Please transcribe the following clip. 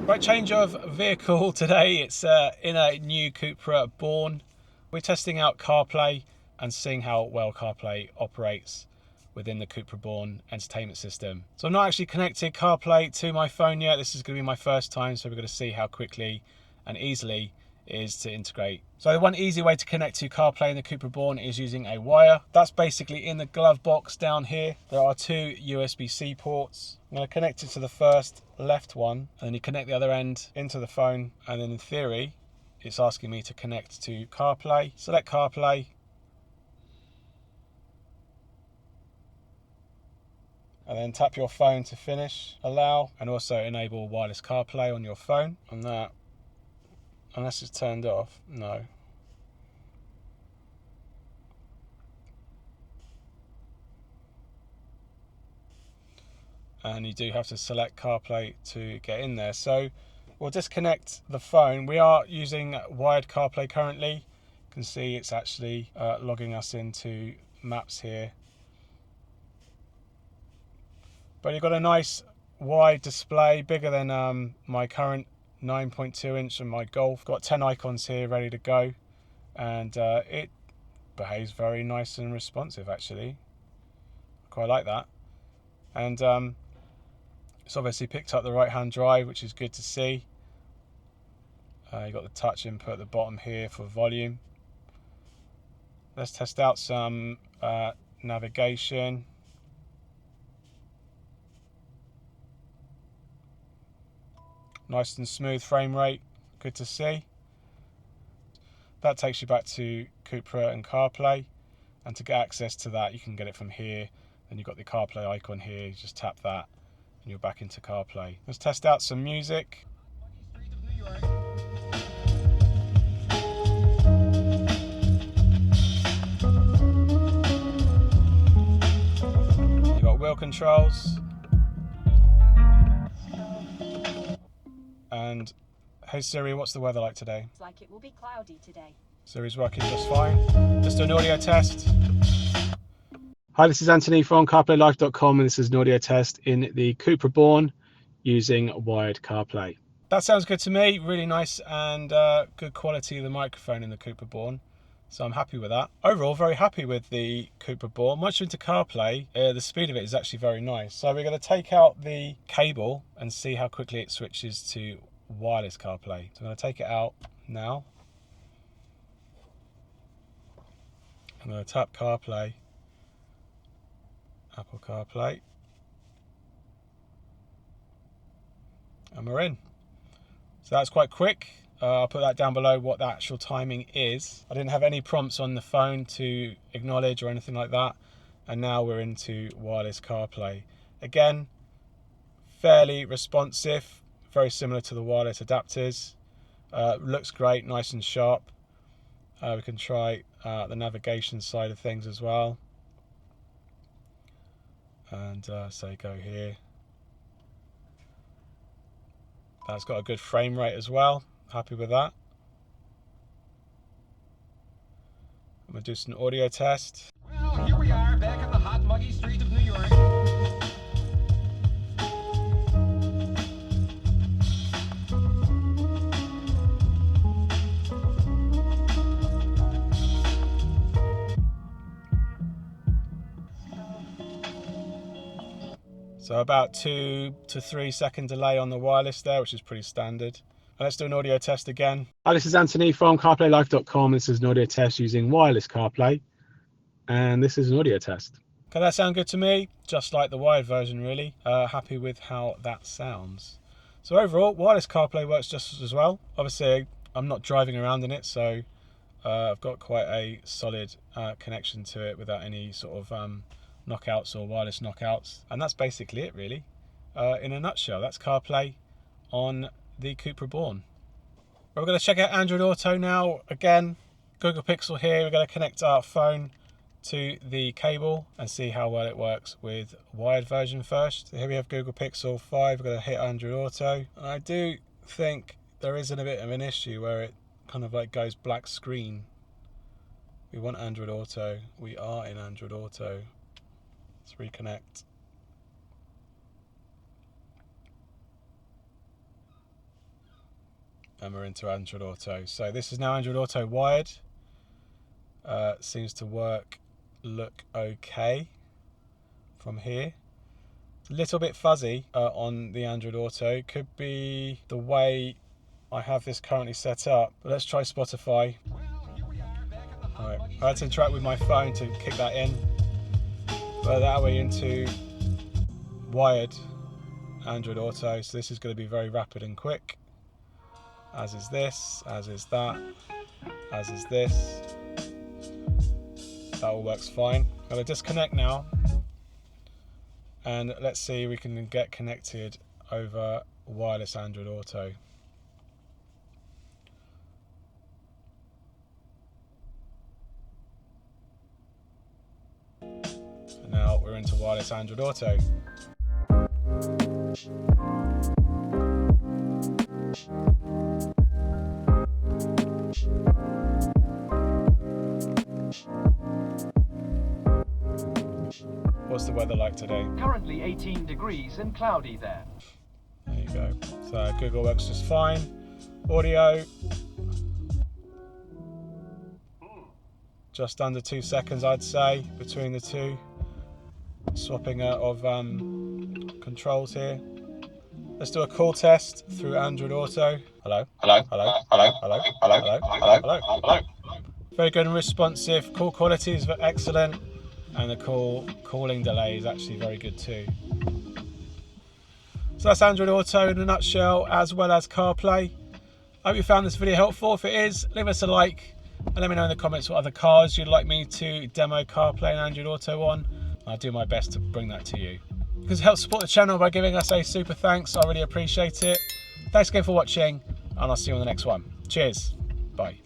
Right, change of vehicle today. It's in a new Cupra Born. We're testing out CarPlay and seeing how well CarPlay operates within the Cupra Born entertainment system. So I'm not actually connected CarPlay to my phone yet. This is going to be my first time, so we're going to see how quickly and easily it is to integrate. So one easy way to connect to CarPlay in the Cupra Born is using a wire. That's basically in the glove box down here. There are two USB-C ports. I'm going to connect it to the first left one, and then you connect the other end into the phone, and then in theory it's asking me to connect to CarPlay. Select CarPlay, and then tap your phone to finish, allow, and also enable wireless CarPlay on your phone. On that, unless it's turned off, no. And you do have to select CarPlay to get in there. So we'll disconnect the phone. We are using wired CarPlay currently. You can see it's actually logging us into maps here. But you've got a nice wide display, bigger than my current 9.2 inch and my Golf. Got 10 icons here ready to go, and it behaves very nice and responsive actually. Quite like that. And it's obviously picked up the right hand drive, which is good to see. You've got the touch input at the bottom here for volume. Let's test out some navigation. Nice and smooth frame rate, good to see. That takes you back to Cupra and CarPlay, and to get access to that you can get it from here. Then you've got the CarPlay icon here, you just tap that and you're back into CarPlay. Let's test out some music. You've got wheel controls. And hey Siri, what's the weather like today? It's like it will be cloudy today. Siri's working just fine. Let's do an audio test. Hi, this is Anthony from CarPlayLife.com, and this is an audio test in the Cupra Born using wired CarPlay. That sounds good to me. Really nice and good quality of the microphone in the Cupra Born. So I'm happy with that. Overall, very happy with the Cupra Born. Once you're into CarPlay, the speed of it is actually very nice. So we're going to take out the cable and see how quickly it switches to wireless CarPlay. So I'm going to take it out now. I'm going to tap CarPlay, Apple CarPlay, and we're in. So that's quite quick. I'll put that down below what the actual timing is. I didn't have any prompts on the phone to acknowledge or anything like that. And now we're into wireless CarPlay. Again, fairly responsive, very similar to the wireless adapters. Looks great, nice and sharp. We can try the navigation side of things as well. And say go here. That's got a good frame rate as well. Happy with that. I'm going to do some audio test. Well, here we are back in the hot, muggy streets of New York. So about 2 to 3 second delay on the wireless there, which is pretty standard. Let's do an audio test again. Hi, this is Anthony from CarPlayLife.com. This is an audio test using wireless CarPlay. And this is an audio test. Okay, that sound good to me? Just like the wired version, really. Happy with how that sounds. So overall, wireless CarPlay works just as well. Obviously, I'm not driving around in it, so I've got quite a solid connection to it without any sort of knockouts or wireless knockouts. And that's basically it, really. In a nutshell, that's CarPlay on the Cupra Born. We're going to check out Android Auto now. Again, Google Pixel here. We're going to connect our phone to the cable and see how well it works with wired version first. So here we have Google Pixel 5. We're going to hit Android Auto. And I do think there is a bit of an issue where it kind of like goes black screen. We want Android Auto. We are in Android Auto. Let's reconnect. and we're into Android Auto. So this is now Android Auto wired. Seems to look okay from here. A little bit fuzzy on the Android Auto. Could be the way I have this currently set up. But let's try Spotify. Alright, I had to interact with my phone to kick that in. But that way into wired Android Auto. So this is going to be very rapid and quick. As is this, as is that, as is this. That all works fine. I'm going to disconnect now. And let's see if we can get connected over wireless Android Auto. And now we're into wireless Android Auto. What's the weather like today? Currently 18 degrees and cloudy there. There you go. So Google works just fine. Audio. Just under 2 seconds, I'd say, between the two. Swapping of controls here. Let's do a call test through Android Auto. Hello. Hello. Hello. Hello. Hello. Hello. Hello. Hello. Hello. Very good and responsive. Call quality is excellent. And the calling delay is actually very good too. So that's Android Auto in a nutshell, as well as CarPlay. I hope you found this video helpful. If it is, leave us a like and let me know in the comments what other cars you'd like me to demo CarPlay and Android Auto on. I'll do my best to bring that to you. Because it helps support the channel by giving us a super thanks. I really appreciate it. Thanks again for watching, and I'll see you on the next one. Cheers. Bye.